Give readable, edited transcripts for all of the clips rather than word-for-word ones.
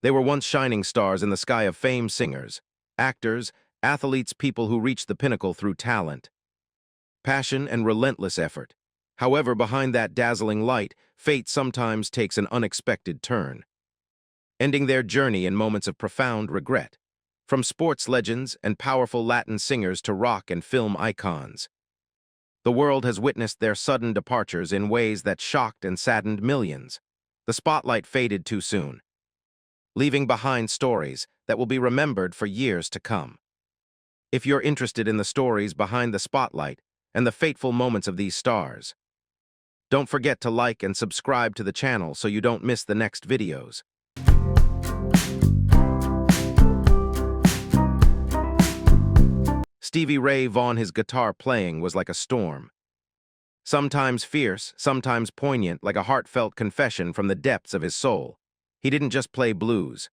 They were once shining stars in the sky of fame, singers, actors, athletes, people who reached the pinnacle through talent, passion, and relentless effort. However, behind that dazzling light, fate sometimes takes an unexpected turn, ending their journey in moments of profound regret. From sports legends and powerful Latin singers to rock and film icons, the world has witnessed their sudden departures in ways that shocked and saddened millions. The spotlight faded too soon, leaving behind stories that will be remembered for years to come. If you're interested in the stories behind the spotlight and the fateful moments of these stars, don't forget to like and subscribe to the channel so you don't miss the next videos. Stevie Ray Vaughan, his guitar playing was like a storm. Sometimes fierce, sometimes poignant, like a heartfelt confession from the depths of his soul. He didn't just play blues.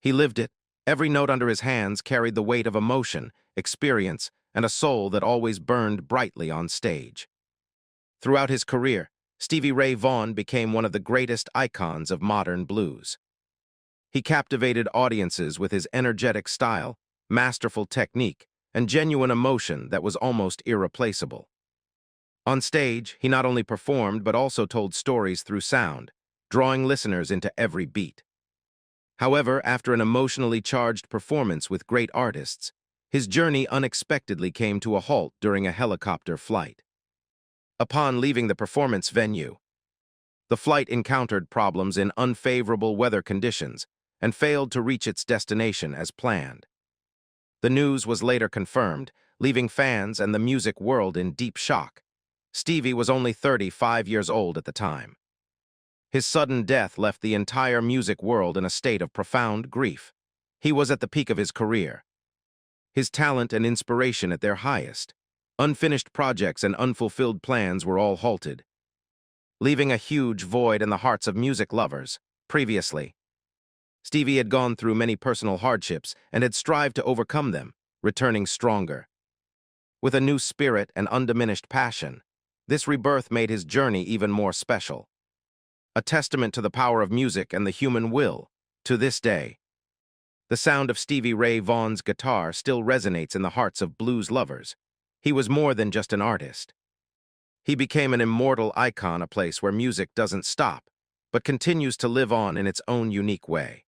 He lived it. Every note under his hands carried the weight of emotion, experience, and a soul that always burned brightly on stage. Throughout his career, Stevie Ray Vaughan became one of the greatest icons of modern blues. He captivated audiences with his energetic style, masterful technique, and genuine emotion that was almost irreplaceable. On stage, he not only performed but also told stories through sound, drawing listeners into every beat. However, after an emotionally charged performance with great artists, his journey unexpectedly came to a halt during a helicopter flight. Upon leaving the performance venue, the flight encountered problems in unfavorable weather conditions and failed to reach its destination as planned. The news was later confirmed, leaving fans and the music world in deep shock. Stevie was only 35 years old at the time. His sudden death left the entire music world in a state of profound grief. He was at the peak of his career, his talent and inspiration at their highest. Unfinished projects and unfulfilled plans were all halted, leaving a huge void in the hearts of music lovers. Previously, Stevie had gone through many personal hardships and had strived to overcome them, returning stronger. With a new spirit and undiminished passion, this rebirth made his journey even more special. A testament to the power of music and the human will. To this day, the sound of Stevie Ray Vaughan's guitar still resonates in the hearts of blues lovers. He was more than just an artist. He became an immortal icon, a place where music doesn't stop, but continues to live on in its own unique way.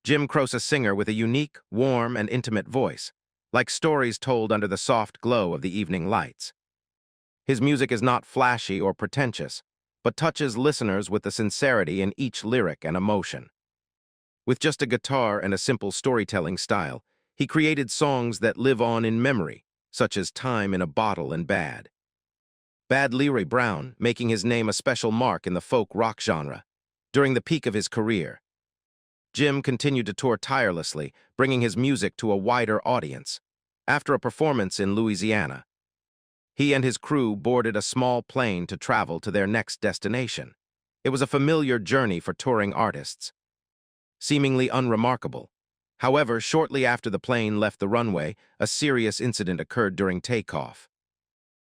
Jim Croce, a singer with a unique, warm, and intimate voice, like stories told under the soft glow of the evening lights. His music is not flashy or pretentious, but touches listeners with the sincerity in each lyric and emotion. With just a guitar and a simple storytelling style, he created songs that live on in memory, such as Time in a Bottle and Bad Leroy Brown, making his name a special mark in the folk rock genre. During the peak of his career, Jim continued to tour tirelessly, bringing his music to a wider audience. After a performance in Louisiana, he and his crew boarded a small plane to travel to their next destination. It was a familiar journey for touring artists, seemingly unremarkable. However, shortly after the plane left the runway, a serious incident occurred during takeoff.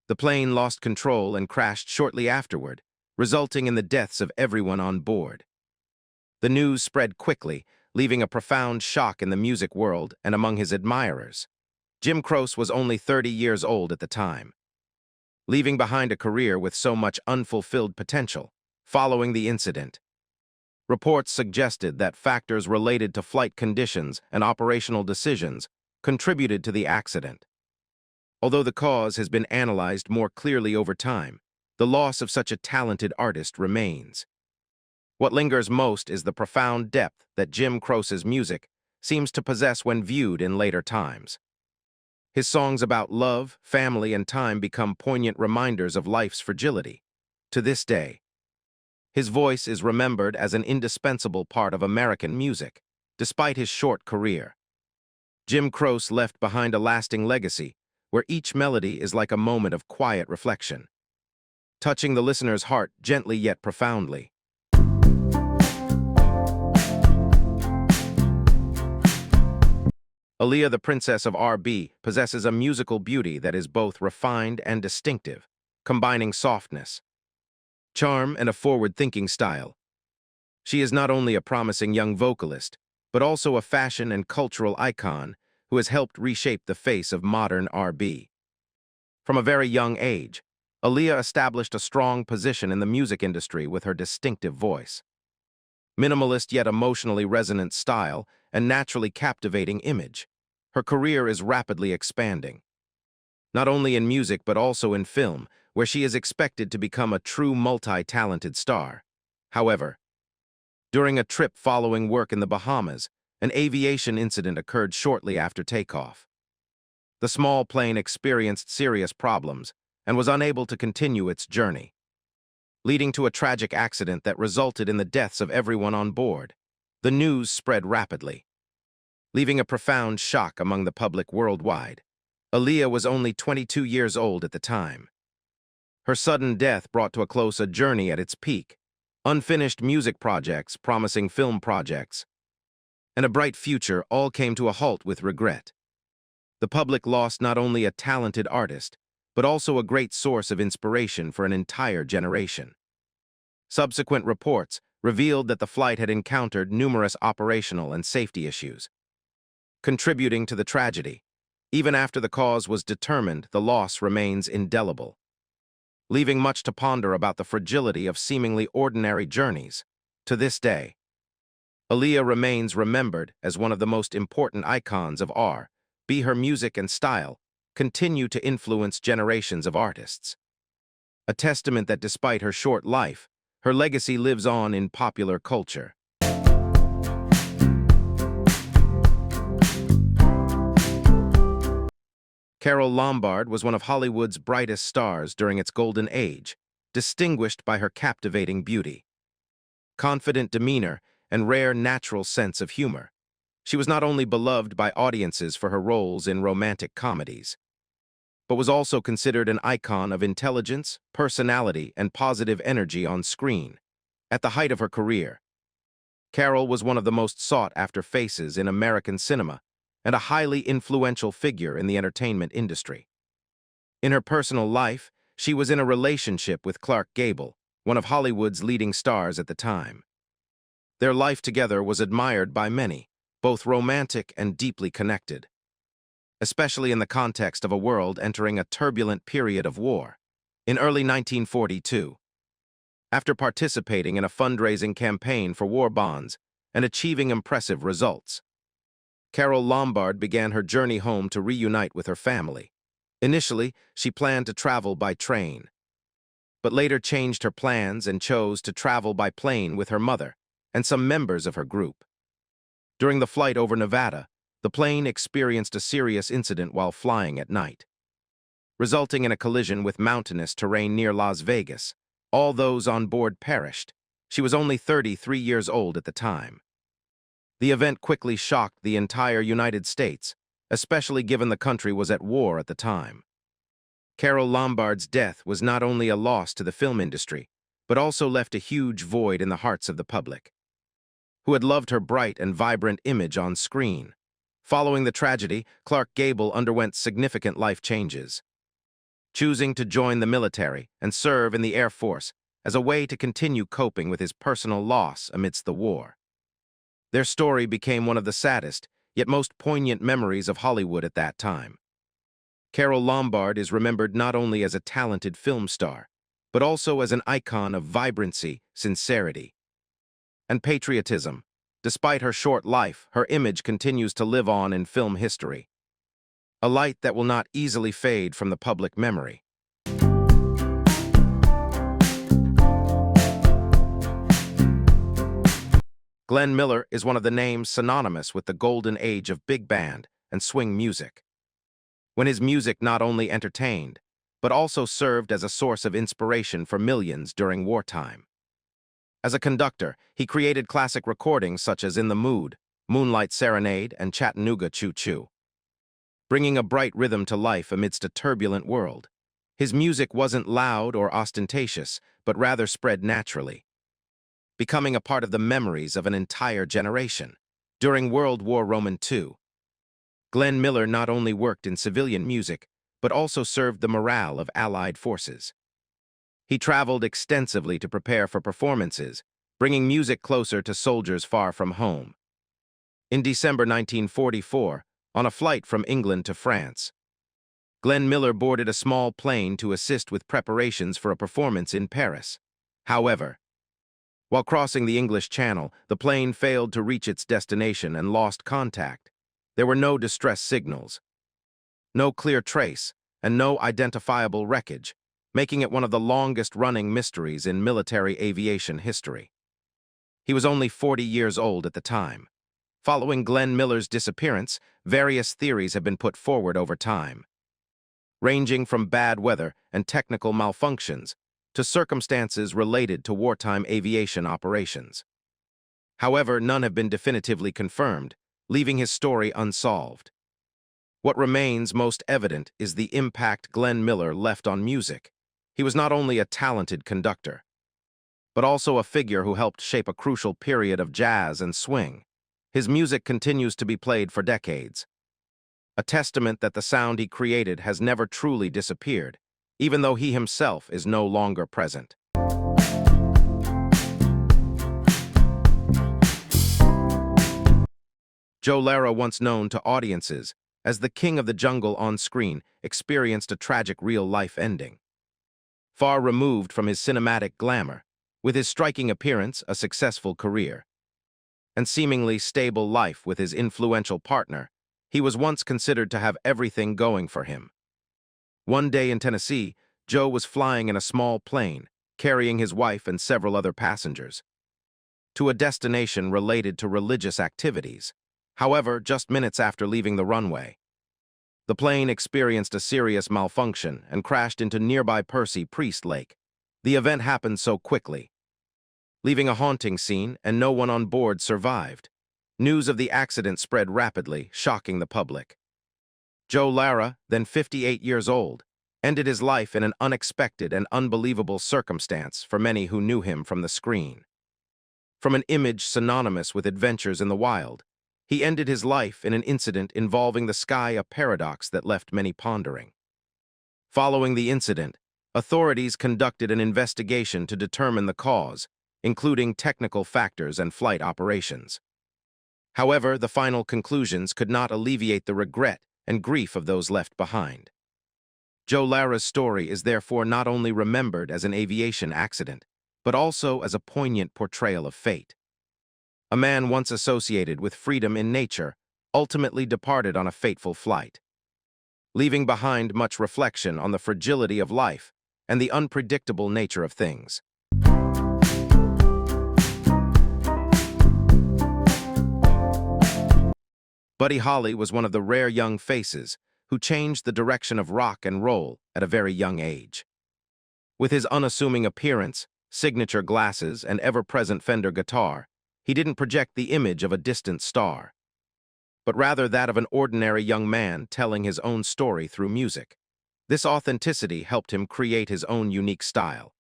The plane lost control and crashed shortly afterward, resulting in the deaths of everyone on board. The news spread quickly, leaving a profound shock in the music world and among his admirers. Jim Croce was only 30 years old at the time, leaving behind a career with so much unfulfilled potential. Following the incident, reports suggested that factors related to flight conditions and operational decisions contributed to the accident. Although the cause has been analyzed more clearly over time, the loss of such a talented artist remains. What lingers most is the profound depth that Jim Croce's music seems to possess when viewed in later times. His songs about love, family, and time become poignant reminders of life's fragility. To this day, his voice is remembered as an indispensable part of American music. Despite his short career, Jim Croce left behind a lasting legacy where each melody is like a moment of quiet reflection, touching the listener's heart gently yet profoundly. Aaliyah, the Princess of R&B, possesses a musical beauty that is both refined and distinctive. combining softness, charm, and a forward-thinking style. She is not only a promising young vocalist, but also a fashion and cultural icon who has helped reshape the face of modern R&B. From a very young age, Aaliyah established a strong position in the music industry with her distinctive voice. Minimalist yet emotionally resonant style and naturally captivating image. Her career is rapidly expanding, not only in music but also in film, where she is expected to become a true multi-talented star. However, during a trip following work in the Bahamas, an aviation incident occurred shortly after takeoff. The small plane experienced serious problems and was unable to continue its journey, leading to a tragic accident that resulted in the deaths of everyone on board. The news spread rapidly, leaving a profound shock among the public worldwide. Aaliyah was only 22 years old at the time. Her sudden death brought to a close a journey at its peak, unfinished music projects, promising film projects, and a bright future all came to a halt with regret. The public lost not only a talented artist, but also a great source of inspiration for an entire generation. Subsequent reports revealed that the flight had encountered numerous operational and safety issues, contributing to the tragedy. Even after the cause was determined, the loss remains indelible, leaving much to ponder about the fragility of seemingly ordinary journeys. To this day, Aaliyah remains remembered as one of the most important icons of R&B. Her music and style continue to influence generations of artists, a testament that despite her short life, her legacy lives on in popular culture. Carole Lombard was one of Hollywood's brightest stars during its golden age, distinguished by her captivating beauty, confident demeanor, and rare natural sense of humor. She was not only beloved by audiences for her roles in romantic comedies, but was also considered an icon of intelligence, personality, and positive energy on screen. At the height of her career, Carole was one of the most sought-after faces in American cinema and a highly influential figure in the entertainment industry. In her personal life, she was in a relationship with Clark Gable, one of Hollywood's leading stars at the time. Their life together was admired by many, both romantic and deeply connected, especially in the context of a world entering a turbulent period of war. In early 1942, after participating in a fundraising campaign for war bonds and achieving impressive results, Carole Lombard began her journey home to reunite with her family. Initially, she planned to travel by train, but later changed her plans and chose to travel by plane with her mother and some members of her group. During the flight over Nevada, the plane experienced a serious incident while flying at night, resulting in a collision with mountainous terrain near Las Vegas. All those on board perished. She was only 33 years old at the time. The event quickly shocked the entire United States, especially given the country was at war at the time. Carole Lombard's death was not only a loss to the film industry, but also left a huge void in the hearts of the public, who had loved her bright and vibrant image on screen. Following the tragedy, Clark Gable underwent significant life changes, choosing to join the military and serve in the Air Force as a way to continue coping with his personal loss amidst the war. Their story became one of the saddest, yet most poignant memories of Hollywood at that time. Carole Lombard is remembered not only as a talented film star, but also as an icon of vibrancy, sincerity, and patriotism. Despite her short life, her image continues to live on in film history, a light that will not easily fade from the public memory. Glenn Miller is one of the names synonymous with the golden age of big band and swing music, when his music not only entertained, but also served as a source of inspiration for millions during wartime. As a conductor, he created classic recordings such as In the Mood, Moonlight Serenade, and Chattanooga Choo Choo, bringing a bright rhythm to life amidst a turbulent world. His music wasn't loud or ostentatious, but rather spread naturally, becoming a part of the memories of an entire generation. During World War II, Glenn Miller not only worked in civilian music, but also served the morale of Allied forces. He traveled extensively to prepare for performances, bringing music closer to soldiers far from home. In December 1944, on a flight from England to France, Glenn Miller boarded a small plane to assist with preparations for a performance in Paris. However, while crossing the English Channel, the plane failed to reach its destination and lost contact. There were no distress signals, no clear trace, and no identifiable wreckage, making it one of the longest-running mysteries in military aviation history. He was only 40 years old at the time. Following Glenn Miller's disappearance, various theories have been put forward over time, ranging from bad weather and technical malfunctions to circumstances related to wartime aviation operations. However, none have been definitively confirmed, leaving his story unsolved. What remains most evident is the impact Glenn Miller left on music. He was not only a talented conductor, but also a figure who helped shape a crucial period of jazz and swing. His music continues to be played for decades, a testament that the sound he created has never truly disappeared, even though he himself is no longer present. Joe Lara, once known to audiences as the king of the jungle on screen, experienced a tragic real-life ending. Far removed from his cinematic glamour, with his striking appearance, a successful career, and seemingly stable life with his influential partner, he was once considered to have everything going for him. One day in Tennessee, Joe was flying in a small plane, carrying his wife and several other passengers to a destination related to religious activities. However, just minutes after leaving the runway, the plane experienced a serious malfunction and crashed into nearby Percy Priest Lake. The event happened so quickly, leaving a haunting scene, and no one on board survived. News of the accident spread rapidly, shocking the public. Joe Lara, then 58 years old, ended his life in an unexpected and unbelievable circumstance for many who knew him from the screen. From an image synonymous with adventures in the wild, he ended his life in an incident involving the sky, a paradox that left many pondering. Following the incident, authorities conducted an investigation to determine the cause, including technical factors and flight operations. However, the final conclusions could not alleviate the regret and grief of those left behind. Joe Lara's story is therefore not only remembered as an aviation accident, but also as a poignant portrayal of fate. A man once associated with freedom in nature ultimately departed on a fateful flight, leaving behind much reflection on the fragility of life and the unpredictable nature of things. Buddy Holly was one of the rare young faces who changed the direction of rock and roll at a very young age. With his unassuming appearance, signature glasses, and ever-present Fender guitar, he didn't project the image of a distant star, but rather that of an ordinary young man telling his own story through music. This authenticity helped him create his own unique style,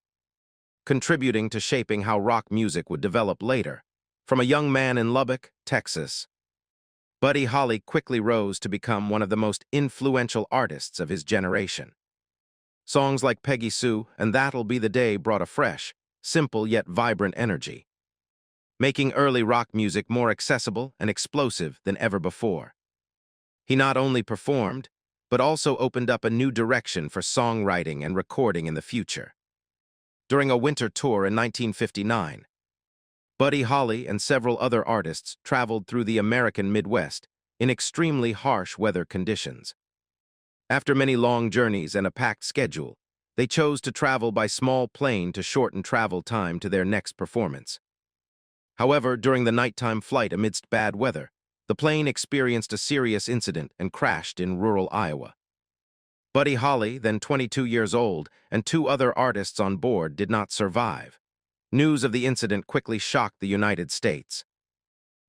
contributing to shaping how rock music would develop later. From a young man in Lubbock, Texas, Buddy Holly quickly rose to become one of the most influential artists of his generation. Songs like Peggy Sue and That'll Be the Day brought a fresh, simple yet vibrant energy, making early rock music more accessible and explosive than ever before. He not only performed, but also opened up a new direction for songwriting and recording in the future. During a winter tour in 1959, Buddy Holly and several other artists traveled through the American Midwest in extremely harsh weather conditions. After many long journeys and a packed schedule, they chose to travel by small plane to shorten travel time to their next performance. However, during the nighttime flight amidst bad weather, the plane experienced a serious incident and crashed in rural Iowa. Buddy Holly, then 22 years old, and two other artists on board did not survive. News of the incident quickly shocked the United States,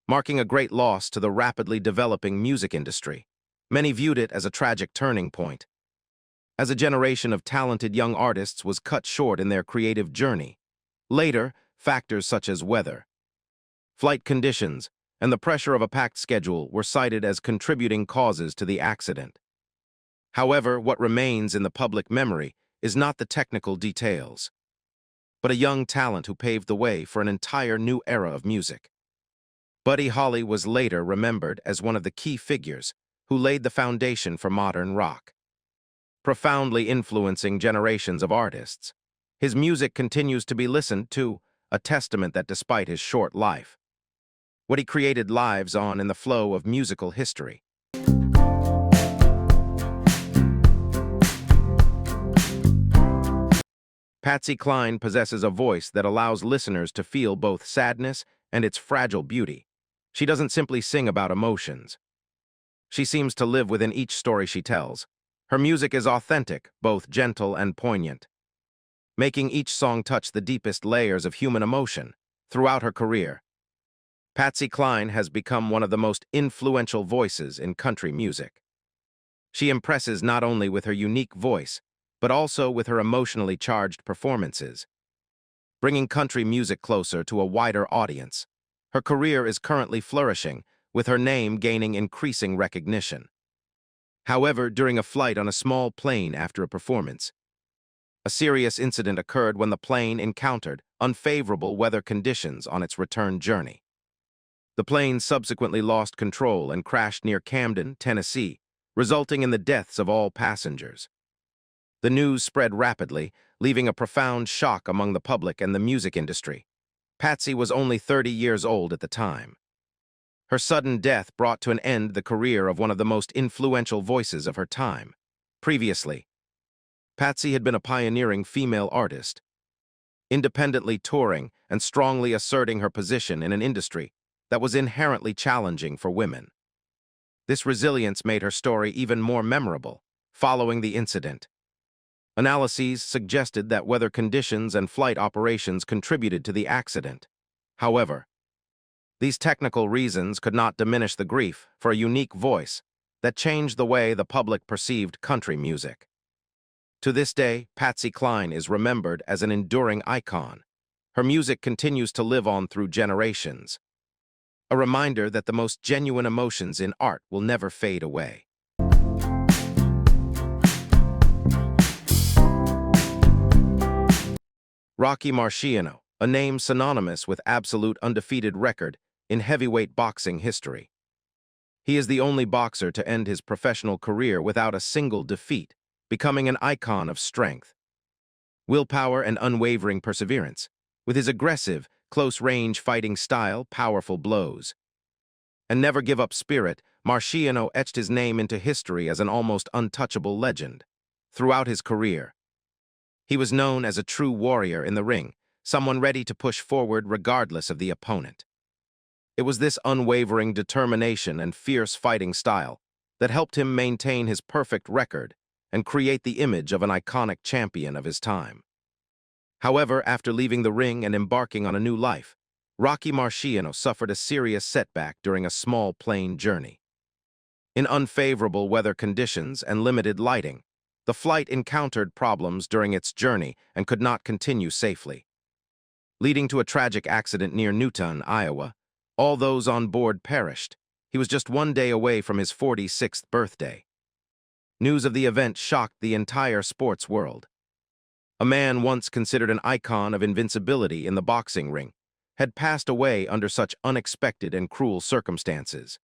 marking a great loss to the rapidly developing music industry. Many viewed it as a tragic turning point, as a generation of talented young artists was cut short in their creative journey. Later, factors such as weather, flight conditions, and the pressure of a packed schedule were cited as contributing causes to the accident. However, what remains in the public memory is not the technical details, but a young talent who paved the way for an entire new era of music. Buddy Holly was later remembered as one of the key figures who laid the foundation for modern rock, profoundly influencing generations of artists. His music continues to be listened to, a testament that despite his short life, what he created lives on in the flow of musical history. Patsy Cline possesses a voice that allows listeners to feel both sadness and its fragile beauty. She doesn't simply sing about emotions. She seems to live within each story she tells. Her music is authentic, both gentle and poignant, making each song touch the deepest layers of human emotion. Throughout her career, Patsy Cline has become one of the most influential voices in country music. She impresses not only with her unique voice, but also with her emotionally charged performances, bringing country music closer to a wider audience. Her career is currently flourishing, with her name gaining increasing recognition. However, during a flight on a small plane after a performance, a serious incident occurred when the plane encountered unfavorable weather conditions on its return journey. The plane subsequently lost control and crashed near Camden, Tennessee, resulting in the deaths of all passengers. The news spread rapidly, leaving a profound shock among the public and the music industry. Patsy was only 30 years old at the time. Her sudden death brought to an end the career of one of the most influential voices of her time. Previously, Patsy had been a pioneering female artist, independently touring and strongly asserting her position in an industry that was inherently challenging for women. This resilience made her story even more memorable. Following the incident, analyses suggested that weather conditions and flight operations contributed to the accident. However, these technical reasons could not diminish the grief for a unique voice that changed the way the public perceived country music. To this day, Patsy Cline is remembered as an enduring icon. Her music continues to live on through generations, a reminder that the most genuine emotions in art will never fade away. Rocky Marciano, a name synonymous with absolute undefeated record in heavyweight boxing history. He is the only boxer to end his professional career without a single defeat, becoming an icon of strength, willpower, and unwavering perseverance. With his aggressive, close-range fighting style, powerful blows, and never-give-up spirit, Marciano etched his name into history as an almost untouchable legend. Throughout his career, he was known as a true warrior in the ring, someone ready to push forward regardless of the opponent. It was this unwavering determination and fierce fighting style that helped him maintain his perfect record and create the image of an iconic champion of his time. However, after leaving the ring and embarking on a new life, Rocky Marciano suffered a serious setback during a small plane journey. In unfavorable weather conditions and limited lighting, the flight encountered problems during its journey and could not continue safely, leading to a tragic accident near Newton, Iowa. All those on board perished. He was just one day away from his 46th birthday. News of the event shocked the entire sports world. A man once considered an icon of invincibility in the boxing ring had passed away under such unexpected and cruel circumstances.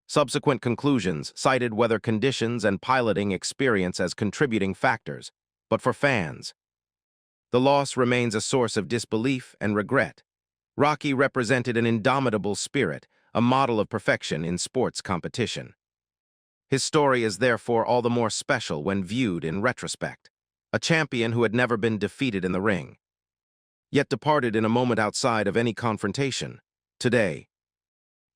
Subsequent conclusions cited weather conditions and piloting experience as contributing factors, but for fans, the loss remains a source of disbelief and regret. Rocky represented an indomitable spirit, a model of perfection in sports competition. His story is therefore all the more special when viewed in retrospect. A champion who had never been defeated in the ring, yet departed in a moment outside of any confrontation. Today,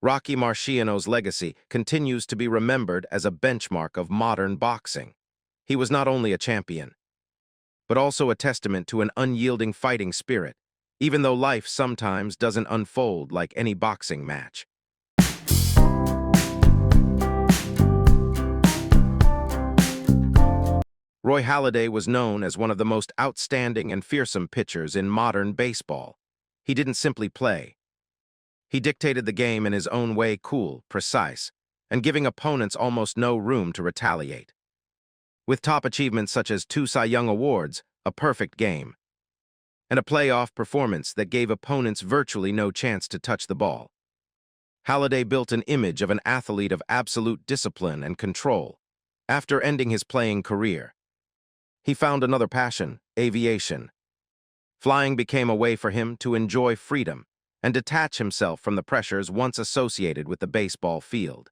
Rocky Marciano's legacy continues to be remembered as a benchmark of modern boxing. He was not only a champion, but also a testament to an unyielding fighting spirit, even though life sometimes doesn't unfold like any boxing match. Roy Halladay was known as one of the most outstanding and fearsome pitchers in modern baseball. He didn't simply play. He dictated the game in his own way, cool, precise, and giving opponents almost no room to retaliate. With top achievements such as 2 Cy Young Awards, a perfect game, and a playoff performance that gave opponents virtually no chance to touch the ball. Halladay built an image of an athlete of absolute discipline and control. After ending his playing career, he found another passion, aviation. Flying became a way for him to enjoy freedom and detach himself from the pressures once associated with the baseball field.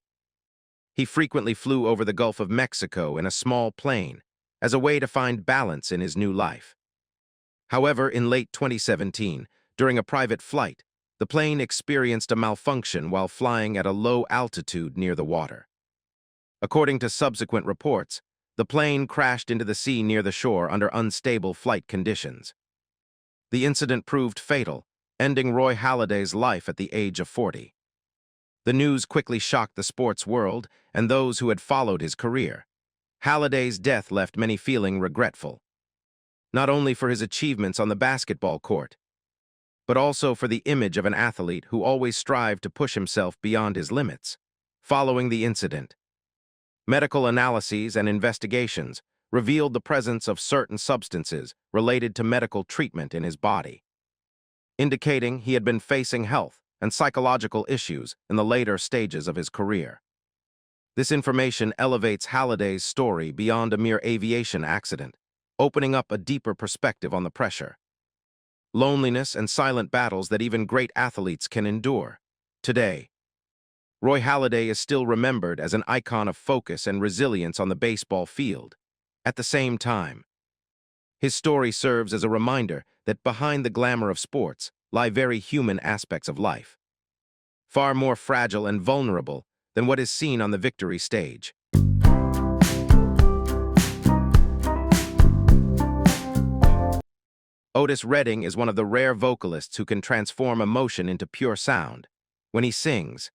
He frequently flew over the Gulf of Mexico in a small plane as a way to find balance in his new life. However, in late 2017, during a private flight, the plane experienced a malfunction while flying at a low altitude near the water. According to subsequent reports, the plane crashed into the sea near the shore under unstable flight conditions. The incident proved fatal, ending Roy Halladay's life at the age of 40. The news quickly shocked the sports world and those who had followed his career. Halladay's death left many feeling regretful, not only for his achievements on the basketball court, but also for the image of an athlete who always strived to push himself beyond his limits. Following the incident, medical analyses and investigations revealed the presence of certain substances related to medical treatment in his body, indicating he had been facing health and psychological issues in the later stages of his career. This information elevates Halladay's story beyond a mere aviation accident, opening up a deeper perspective on the pressure, loneliness, and silent battles that even great athletes can endure. Today, Roy Halladay is still remembered as an icon of focus and resilience on the baseball field. At the same time, his story serves as a reminder that behind the glamour of sports lie very human aspects of life, far more fragile and vulnerable than what is seen on the victory stage. Otis Redding is one of the rare vocalists who can transform emotion into pure sound. When he sings,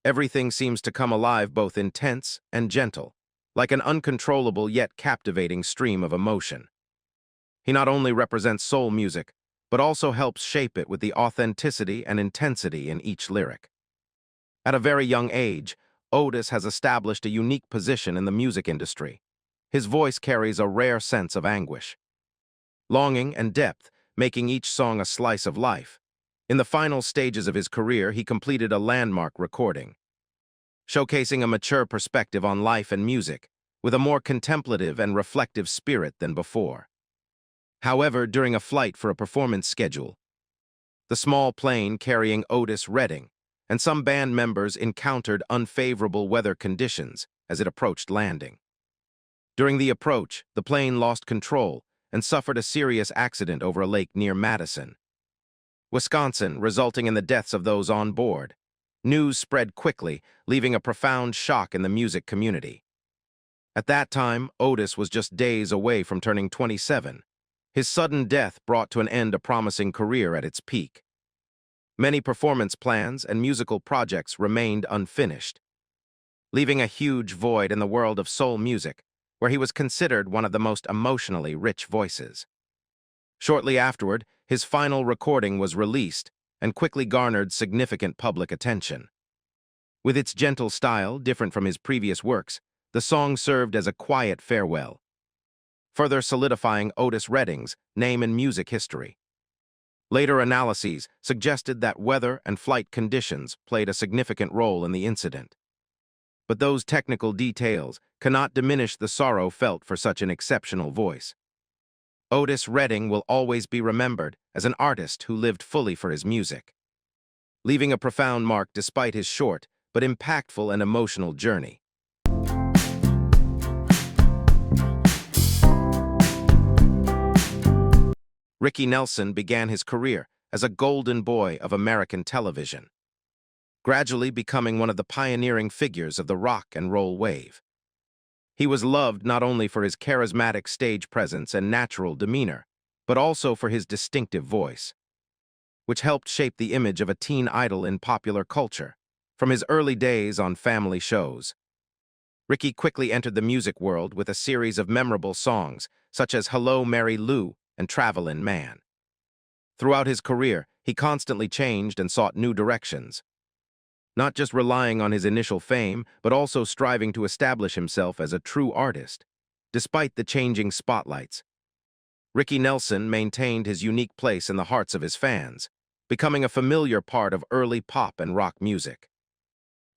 everything seems to come alive, both intense and gentle, like an uncontrollable yet captivating stream of emotion. He not only represents soul music, but also helps shape it with the authenticity and intensity in each lyric. At a very young age, Otis has established a unique position in the music industry. His voice carries a rare sense of anguish, longing, and depth, making each song a slice of life. In the final stages of his career, he completed a landmark recording, showcasing a mature perspective on life and music, with a more contemplative and reflective spirit than before. However, during a flight for a performance schedule, the small plane carrying Otis Redding and some band members encountered unfavorable weather conditions as it approached landing. During the approach, the plane lost control and suffered a serious accident over a lake near Madison, Wisconsin, resulting in the deaths of those on board. News spread quickly, leaving a profound shock in the music community. At that time, Otis was just days away from turning 27. His sudden death brought to an end a promising career at its peak. Many performance plans and musical projects remained unfinished, leaving a huge void in the world of soul music, where he was considered one of the most emotionally rich voices. Shortly afterward, his final recording was released and quickly garnered significant public attention. With its gentle style, different from his previous works, the song served as a quiet farewell, further solidifying Otis Redding's name in music history. Later analyses suggested that weather and flight conditions played a significant role in the incident, but those technical details cannot diminish the sorrow felt for such an exceptional voice. Otis Redding will always be remembered as an artist who lived fully for his music, leaving a profound mark despite his short but impactful and emotional journey. Ricky Nelson began his career as a golden boy of American television, gradually becoming one of the pioneering figures of the rock and roll wave. He was loved not only for his charismatic stage presence and natural demeanor, but also for his distinctive voice, which helped shape the image of a teen idol in popular culture. From his early days on family shows, Ricky quickly entered the music world with a series of memorable songs, such as Hello, Mary Lou and Travelin' Man. Throughout his career, he constantly changed and sought new directions, not just relying on his initial fame, but also striving to establish himself as a true artist. Despite the changing spotlights, Ricky Nelson maintained his unique place in the hearts of his fans, becoming a familiar part of early pop and rock music.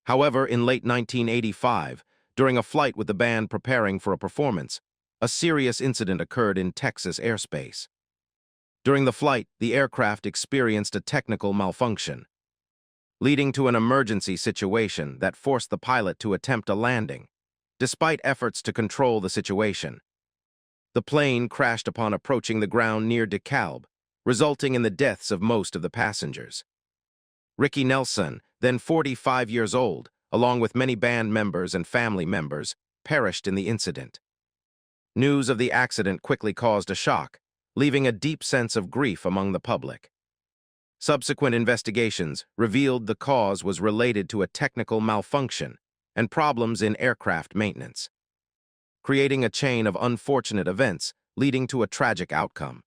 However, in late 1985, during a flight with the band preparing for a performance, a serious incident occurred in Texas airspace. During the flight, the aircraft experienced a technical malfunction, leading to an emergency situation that forced the pilot to attempt a landing. Despite efforts to control the situation, the plane crashed upon approaching the ground near DeKalb, resulting in the deaths of most of the passengers. Ricky Nelson, then 45 years old, along with many band members and family members, perished in the incident. News of the accident quickly caused a shock, leaving a deep sense of grief among the public. Subsequent investigations revealed the cause was related to a technical malfunction and problems in aircraft maintenance, creating a chain of unfortunate events leading to a tragic outcome.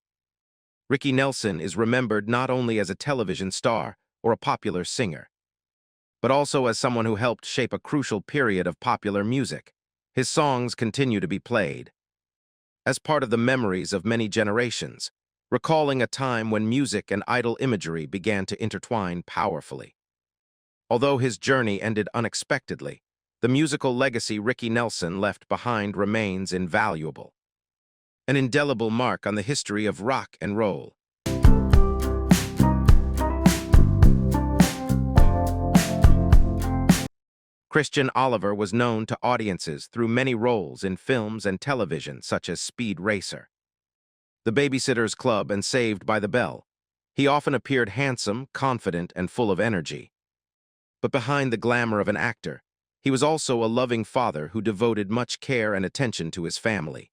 Ricky Nelson is remembered not only as a television star or a popular singer, but also as someone who helped shape a crucial period of popular music. His songs continue to be played as part of the memories of many generations, recalling a time when music and idol imagery began to intertwine powerfully. Although his journey ended unexpectedly, the musical legacy Ricky Nelson left behind remains invaluable, an indelible mark on the history of rock and roll. Christian Oliver was known to audiences through many roles in films and television such as Speed Racer, The Babysitter's Club, and Saved by the Bell. He often appeared handsome, confident, and full of energy. But behind the glamour of an actor, he was also a loving father who devoted much care and attention to his family,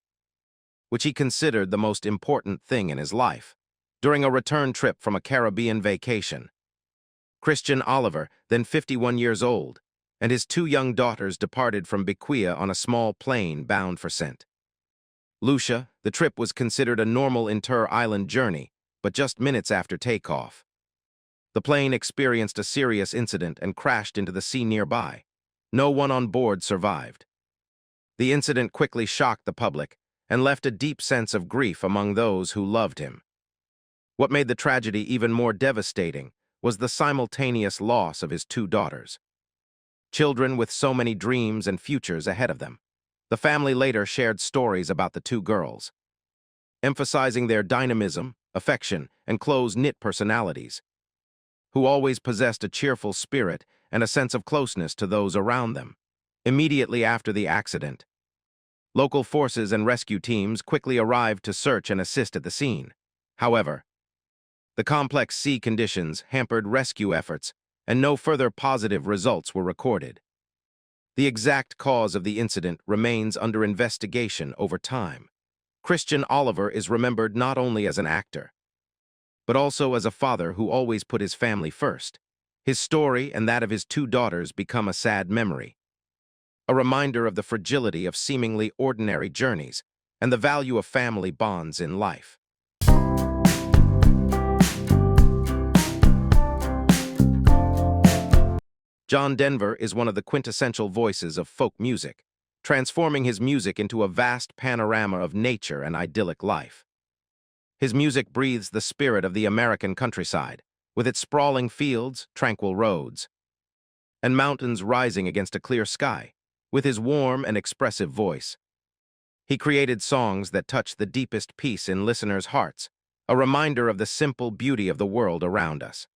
which he considered the most important thing in his life. During a return trip from a Caribbean vacation, Christian Oliver, then 51 years old, and his two young daughters departed from Bequia on a small plane bound for St. Lucia. The trip was considered a normal inter-island journey, but just minutes after takeoff, the plane experienced a serious incident and crashed into the sea nearby. No one on board survived. The incident quickly shocked the public and left a deep sense of grief among those who loved him. What made the tragedy even more devastating was the simultaneous loss of his two daughters, children with so many dreams and futures ahead of them. The family later shared stories about the two girls, emphasizing their dynamism, affection, and close-knit personalities, who always possessed a cheerful spirit and a sense of closeness to those around them. Immediately after the accident, local forces and rescue teams quickly arrived to search and assist at the scene. However, the complex sea conditions hampered rescue efforts, and no further positive results were recorded. The exact cause of the incident remains under investigation over time. Christian Oliver is remembered not only as an actor, but also as a father who always put his family first. His story and that of his two daughters become a sad memory, a reminder of the fragility of seemingly ordinary journeys and the value of family bonds in life. John Denver is one of the quintessential voices of folk music, transforming his music into a vast panorama of nature and idyllic life. His music breathes the spirit of the American countryside, with its sprawling fields, tranquil roads, and mountains rising against a clear sky. With his warm and expressive voice, he created songs that touch the deepest peace in listeners' hearts, a reminder of the simple beauty of the world around us.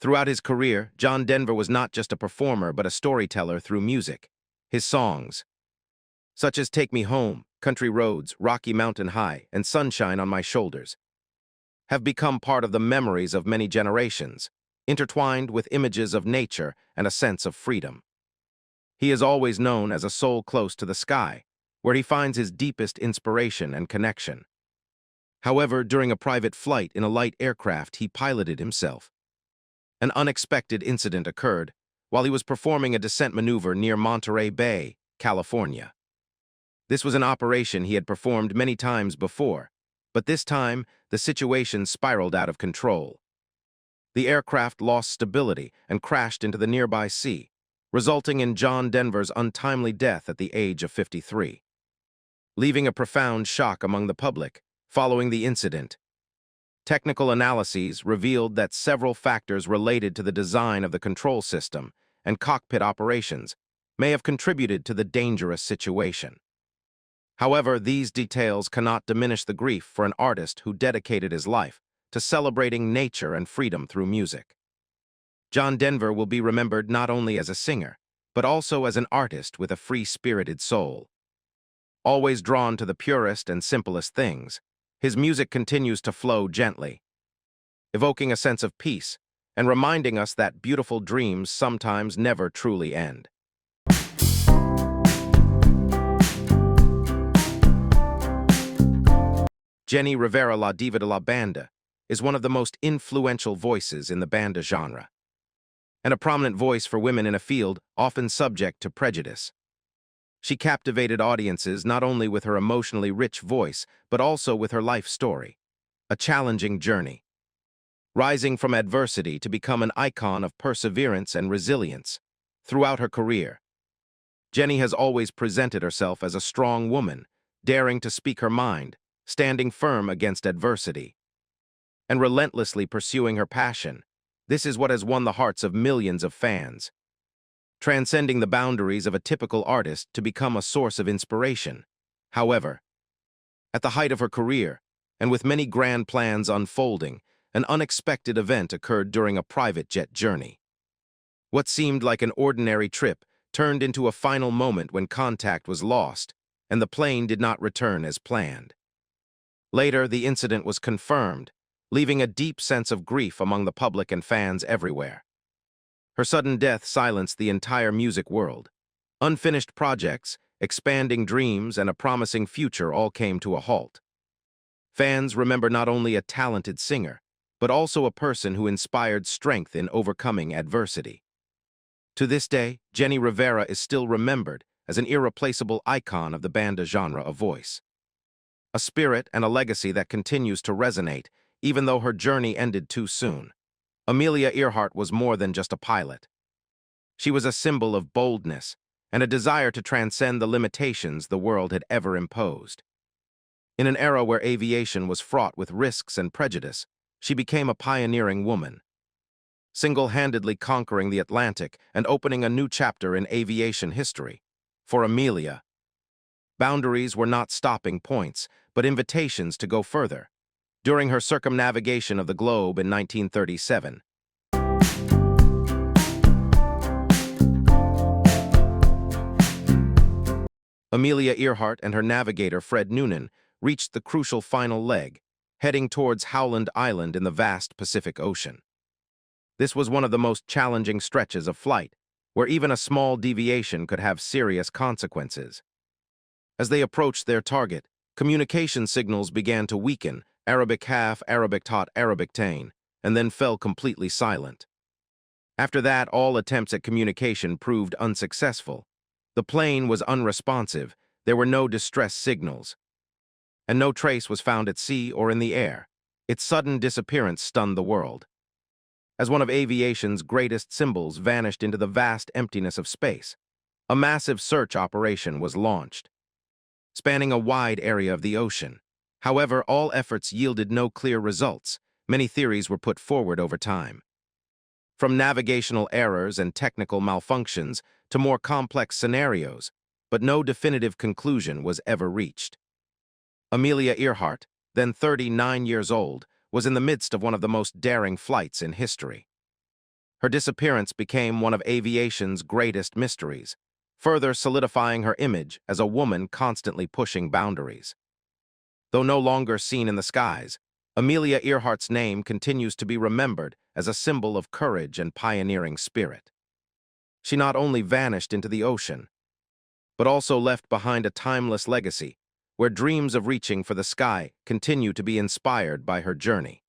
Throughout his career, John Denver was not just a performer but a storyteller through music. His songs, such as Take Me Home, Country Roads, Rocky Mountain High, and Sunshine on My Shoulders, have become part of the memories of many generations, intertwined with images of nature and a sense of freedom. He is always known as a soul close to the sky, where he finds his deepest inspiration and connection. However, during a private flight in a light aircraft he piloted himself, an unexpected incident occurred while he was performing a descent maneuver near Monterey Bay, California. This was an operation he had performed many times before, but this time the situation spiraled out of control. The aircraft lost stability and crashed into the nearby sea, resulting in John Denver's untimely death at the age of 53. Leaving a profound shock among the public, Following the incident, technical analyses revealed that several factors related to the design of the control system and cockpit operations may have contributed to the dangerous situation. However, these details cannot diminish the grief for an artist who dedicated his life to celebrating nature and freedom through music. John Denver will be remembered not only as a singer, but also as an artist with a free-spirited soul. Always drawn to the purest and simplest things, his music continues to flow gently, evoking a sense of peace and reminding us that beautiful dreams sometimes never truly end. Jenny Rivera La Diva de la Banda is one of the most influential voices in the banda genre, and a prominent voice for women in a field often subject to prejudice. She captivated audiences not only with her emotionally rich voice, but also with her life story, a challenging journey, rising from adversity to become an icon of perseverance and resilience. Throughout her career, Jenny has always presented herself as a strong woman, daring to speak her mind, standing firm against adversity, and relentlessly pursuing her passion. This is what has won the hearts of millions of fans, transcending the boundaries of a typical artist to become a source of inspiration. However, at the height of her career, and with many grand plans unfolding, an unexpected event occurred during a private jet journey. What seemed like an ordinary trip turned into a final moment when contact was lost, and the plane did not return as planned. Later, the incident was confirmed, leaving a deep sense of grief among the public and fans everywhere. Her sudden death silenced the entire music world. Unfinished projects, expanding dreams, and a promising future all came to a halt. Fans remember not only a talented singer, but also a person who inspired strength in overcoming adversity. To this day, Jenny Rivera is still remembered as an irreplaceable icon of the banda genre of voice. A spirit and a legacy that continues to resonate, even though her journey ended too soon. Amelia Earhart was more than just a pilot. She was a symbol of boldness and a desire to transcend the limitations the world had ever imposed. In an era where aviation was fraught with risks and prejudice, she became a pioneering woman, single-handedly conquering the Atlantic and opening a new chapter in aviation history. For Amelia, boundaries were not stopping points, but invitations to go further. During her circumnavigation of the globe in 1937, Amelia Earhart and her navigator Fred Noonan reached the crucial final leg, heading towards Howland Island in the vast Pacific Ocean. This was one of the most challenging stretches of flight, where even a small deviation could have serious consequences. As they approached their target, communication signals began to weaken, Arabic half, Arabic tot, Arabic tain, and then fell completely silent. After that, all attempts at communication proved unsuccessful. The plane was unresponsive, there were no distress signals, and no trace was found at sea or in the air. Its sudden disappearance stunned the world, as one of aviation's greatest symbols vanished into the vast emptiness of space. A massive search operation was launched, spanning a wide area of the ocean. However, all efforts yielded no clear results. Many theories were put forward over time, from navigational errors and technical malfunctions to more complex scenarios, but no definitive conclusion was ever reached. Amelia Earhart, then 39 years old, was in the midst of one of the most daring flights in history. Her disappearance became one of aviation's greatest mysteries, further solidifying her image as a woman constantly pushing boundaries. Though no longer seen in the skies, Amelia Earhart's name continues to be remembered as a symbol of courage and pioneering spirit. She not only vanished into the ocean, but also left behind a timeless legacy, where dreams of reaching for the sky continue to be inspired by her journey.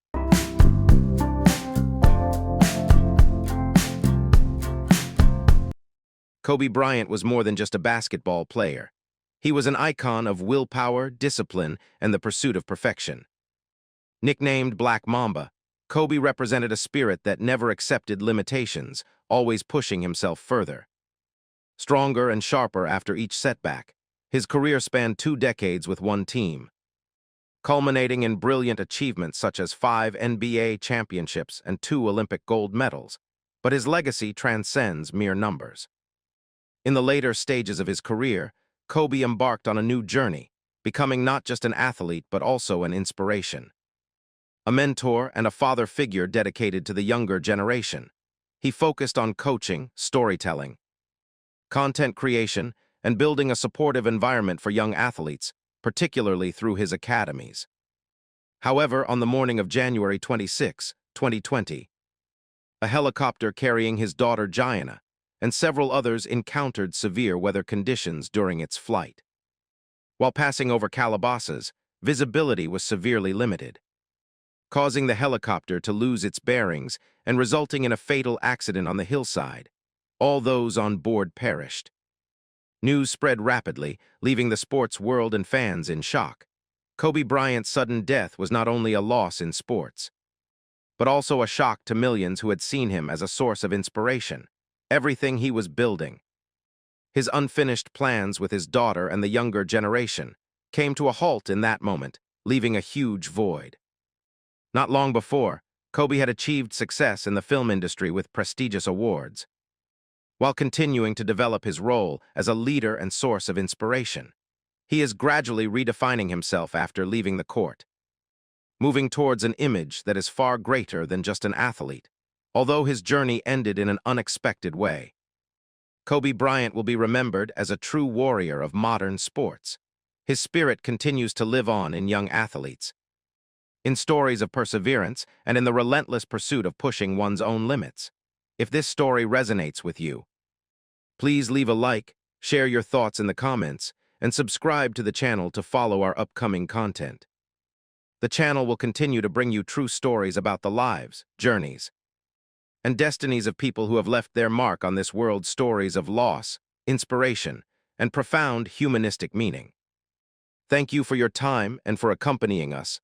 Kobe Bryant was more than just a basketball player. He was an icon of willpower, discipline, and the pursuit of perfection. Nicknamed Black Mamba, Kobe represented a spirit that never accepted limitations, always pushing himself further. Stronger and sharper after each setback, his career spanned 2 decades with one team, culminating in brilliant achievements such as 5 NBA championships and 2 Olympic gold medals, but his legacy transcends mere numbers. In the later stages of his career, Kobe embarked on a new journey, becoming not just an athlete but also an inspiration. A mentor and a father figure dedicated to the younger generation, he focused on coaching, storytelling, content creation, and building a supportive environment for young athletes, particularly through his academies. However, on the morning of January 26, 2020, a helicopter carrying his daughter Gianna and several others encountered severe weather conditions during its flight. While passing over Calabasas, visibility was severely limited, causing the helicopter to lose its bearings and resulting in a fatal accident on the hillside. All those on board perished. News spread rapidly, leaving the sports world and fans in shock. Kobe Bryant's sudden death was not only a loss in sports, but also a shock to millions who had seen him as a source of inspiration. Everything he was building, his unfinished plans with his daughter and the younger generation, came to a halt in that moment, leaving a huge void. Not long before, Kobe had achieved success in the film industry with prestigious awards, while continuing to develop his role as a leader and source of inspiration. He is gradually redefining himself after leaving the court, moving towards an image that is far greater than just an athlete. Although his journey ended in an unexpected way, Kobe Bryant will be remembered as a true warrior of modern sports. His spirit continues to live on in young athletes, in stories of perseverance and in the relentless pursuit of pushing one's own limits. If this story resonates with you, please leave a like, share your thoughts in the comments, and subscribe to the channel to follow our upcoming content. The channel will continue to bring you true stories about the lives, journeys, and destinies of people who have left their mark on this world, stories of loss, inspiration, and profound humanistic meaning. Thank you for your time and for accompanying us